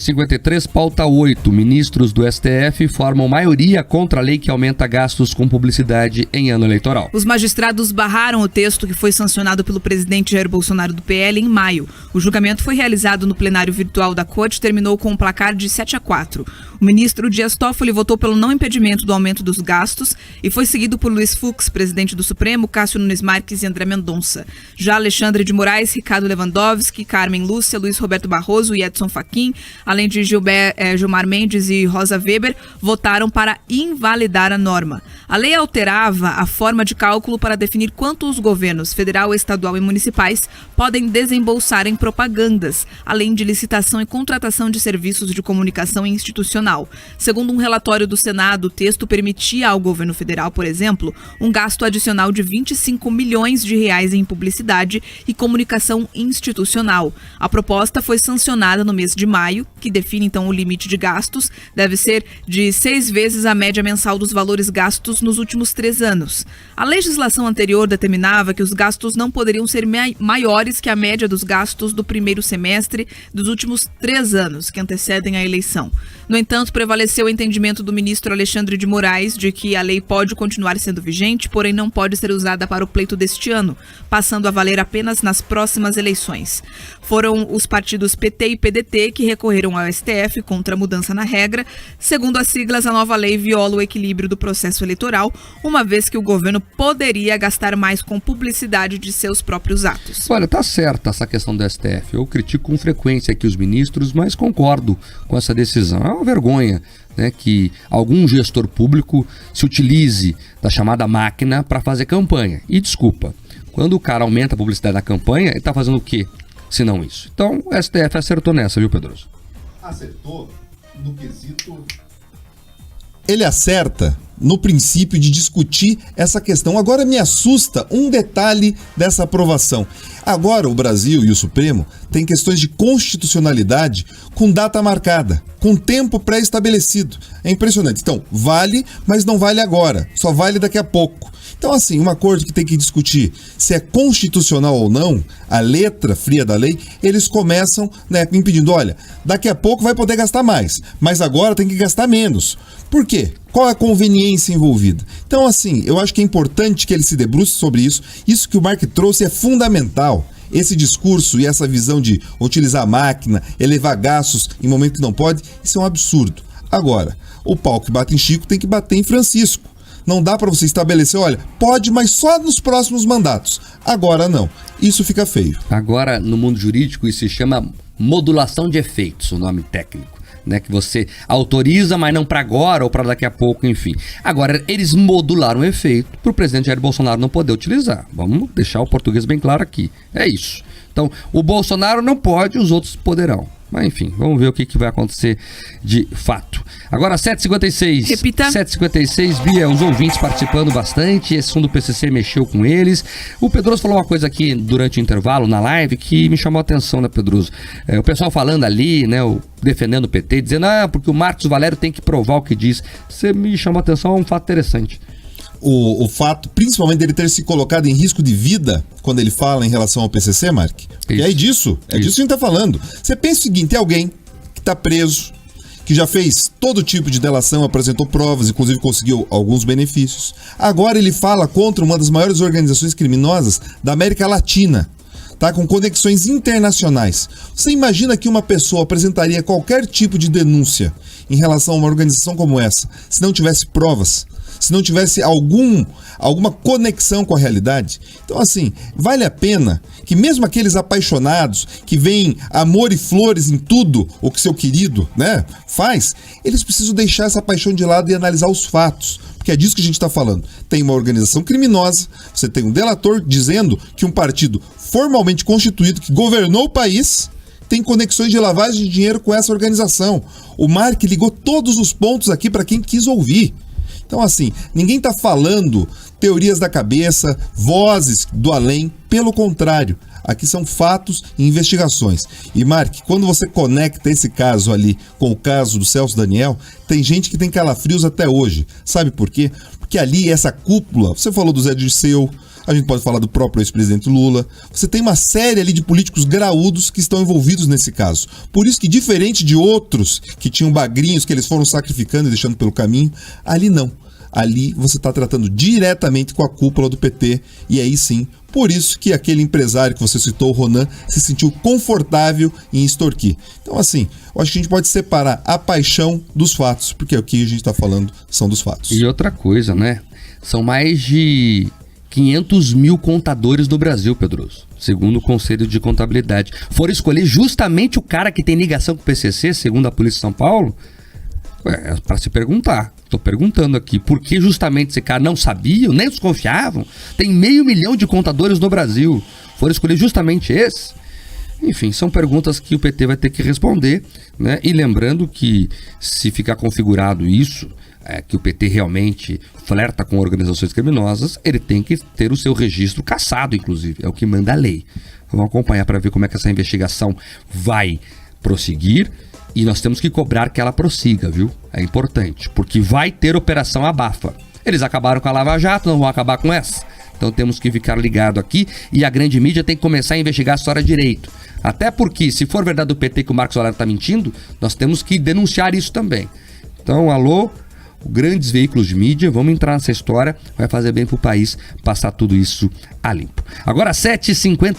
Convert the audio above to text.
53, pauta 8. Ministros do STF formam maioria contra a lei que aumenta gastos com publicidade em ano eleitoral. Os magistrados barraram o texto que foi sancionado pelo presidente Jair Bolsonaro do PL em maio. O julgamento foi realizado no plenário virtual da Corte e terminou com um placar de 7-4. O ministro Dias Toffoli votou pelo não impedimento do aumento dos gastos e foi seguido por Luiz Fux, presidente do Supremo, Cássio Nunes Marques e André Mendonça. Já Alexandre de Moraes, Ricardo Lewandowski, Carmen Lúcia, Luiz Roberto Barroso e Edson Fachin, além de Gilmar Mendes e Rosa Weber, votaram para invalidar a norma. A lei alterava a forma de cálculo para definir quanto os governos federal, estadual e municipais podem desembolsar em propagandas, além de licitação e contratação de serviços de comunicação institucional. Segundo um relatório do Senado, o texto permitia ao governo federal, por exemplo, um gasto adicional de 25 milhões de reais em publicidade e comunicação institucional. A proposta foi sancionada no mês de maio, que define então o limite de gastos, deve ser de 6 vezes a média mensal dos valores gastos nos últimos 3 anos. A legislação anterior determinava que os gastos não poderiam ser maiores que a média dos gastos do primeiro semestre dos últimos 3 anos, que antecedem a eleição. No entanto, prevaleceu o entendimento do ministro Alexandre de Moraes de que a lei pode continuar sendo vigente, porém não pode ser usada para o pleito deste ano, passando a valer apenas nas próximas eleições. Foram os partidos PT e PDT que recorreram ao STF contra a mudança na regra. Segundo as siglas, a nova lei viola o equilíbrio do processo eleitoral, uma vez que o governo poderia gastar mais com publicidade de seus próprios atos. Olha, tá certa essa questão do STF. Eu critico com frequência aqui os ministros, mas concordo com essa decisão. É uma vergonha, né, que algum gestor público se utilize da chamada máquina para fazer campanha. E desculpa, quando o cara aumenta a publicidade na campanha, ele está fazendo o quê? Se não isso. Então o STF acertou nessa, viu, Pedroso? Acertou no quesito. Ele acerta no princípio de discutir essa questão. Agora me assusta um detalhe dessa aprovação. Agora o Brasil e o Supremo têm questões de constitucionalidade com data marcada, com tempo pré-estabelecido. É impressionante. Então, vale, mas não vale agora. Só vale daqui a pouco. Então, assim, uma corte que tem que discutir se é constitucional ou não, a letra fria da lei, eles começam, né, impedindo, olha, daqui a pouco vai poder gastar mais, mas agora tem que gastar menos. Por quê? Qual é a conveniência envolvida? Então, assim, eu acho que é importante que ele se debruce sobre isso. Isso que o Mark trouxe é fundamental. Esse discurso e essa visão de utilizar a máquina, elevar gastos em momento que não pode, isso é um absurdo. Agora, o pau que bate em Chico tem que bater em Francisco. Não dá para você estabelecer, olha, pode, mas só nos próximos mandatos. Agora não. Isso fica feio. Agora, no mundo jurídico, isso se chama modulação de efeitos, o nome técnico. Né, que você autoriza, mas não para agora ou para daqui a pouco, enfim. Agora, eles modularam o efeito para o presidente Jair Bolsonaro não poder utilizar. Vamos deixar o português bem claro aqui. É isso. Então, o Bolsonaro não pode, os outros poderão. Mas enfim, vamos ver o que vai acontecer de fato. Agora 7h56. Repita. 7h56, Bia, os ouvintes participando bastante. Esse som do PCC mexeu com eles. O Pedroso falou uma coisa aqui durante o intervalo na live que me chamou a atenção, né, Pedroso? O pessoal falando ali, né, defendendo o PT, dizendo, porque o Marcos Valério tem que provar o que diz. Você me chamou a atenção, é um fato interessante. O fato, principalmente dele ter se colocado em risco de vida quando ele fala em relação ao PCC, Mark. E é disso que a gente está falando. Você pensa o seguinte, é alguém que está preso, que já fez todo tipo de delação, apresentou provas, inclusive conseguiu alguns benefícios. Agora ele fala contra uma das maiores organizações criminosas da América Latina, tá? Com conexões internacionais. Você imagina que uma pessoa apresentaria qualquer tipo de denúncia em relação a uma organização como essa, se não tivesse provas? Se não tivesse alguma conexão com a realidade? Então, assim, vale a pena que mesmo aqueles apaixonados que veem amor e flores em tudo o que seu querido, né, faz, eles precisam deixar essa paixão de lado e analisar os fatos. Porque é disso que a gente está falando. Tem uma organização criminosa, você tem um delator dizendo que um partido formalmente constituído que governou o país tem conexões de lavagem de dinheiro com essa organização. O Mark ligou todos os pontos aqui para quem quis ouvir. Então, assim, ninguém está falando teorias da cabeça, vozes do além, pelo contrário. Aqui são fatos e investigações. E, Mark, quando você conecta esse caso ali com o caso do Celso Daniel, tem gente que tem calafrios até hoje. Sabe por quê? Porque ali, essa cúpula, você falou do Zé Dirceu, A gente pode falar do próprio ex-presidente Lula. Você tem uma série ali de políticos graúdos que estão envolvidos nesse caso. Por isso que, diferente de outros que tinham bagrinhos que eles foram sacrificando e deixando pelo caminho, ali não. Ali você está tratando diretamente com a cúpula do PT, e aí sim, por isso que aquele empresário que você citou, o Ronan, se sentiu confortável em extorquir. Então assim, eu acho que a gente pode separar a paixão dos fatos, porque o que a gente está falando são dos fatos. E outra coisa, né? São mais de 500 mil contadores do Brasil, Pedroso, segundo o Conselho de Contabilidade. Foram escolher justamente o cara que tem ligação com o PCC, segundo a Polícia de São Paulo? É para se perguntar. Tô perguntando aqui, por que justamente esse cara não sabiam, nem desconfiavam? Tem 500 mil de contadores no Brasil. Foram escolher justamente esse? Enfim, são perguntas que o PT vai ter que responder, né? E lembrando que, se ficar configurado isso, que o PT realmente flerta com organizações criminosas, ele tem que ter o seu registro cassado, inclusive. É o que manda a lei. Vamos acompanhar para ver como é que essa investigação vai prosseguir. E nós temos que cobrar que ela prossiga, viu? É importante, porque vai ter operação abafa. Eles acabaram com a Lava Jato, não vão acabar com essa. Então temos que ficar ligado aqui, e a grande mídia tem que começar a investigar a história direito. Até porque, se for verdade do PT que o Marcos Aurélio está mentindo, nós temos que denunciar isso também. Então, alô, grandes veículos de mídia, vamos entrar nessa história, vai fazer bem pro país passar tudo isso a limpo. Agora 7h50.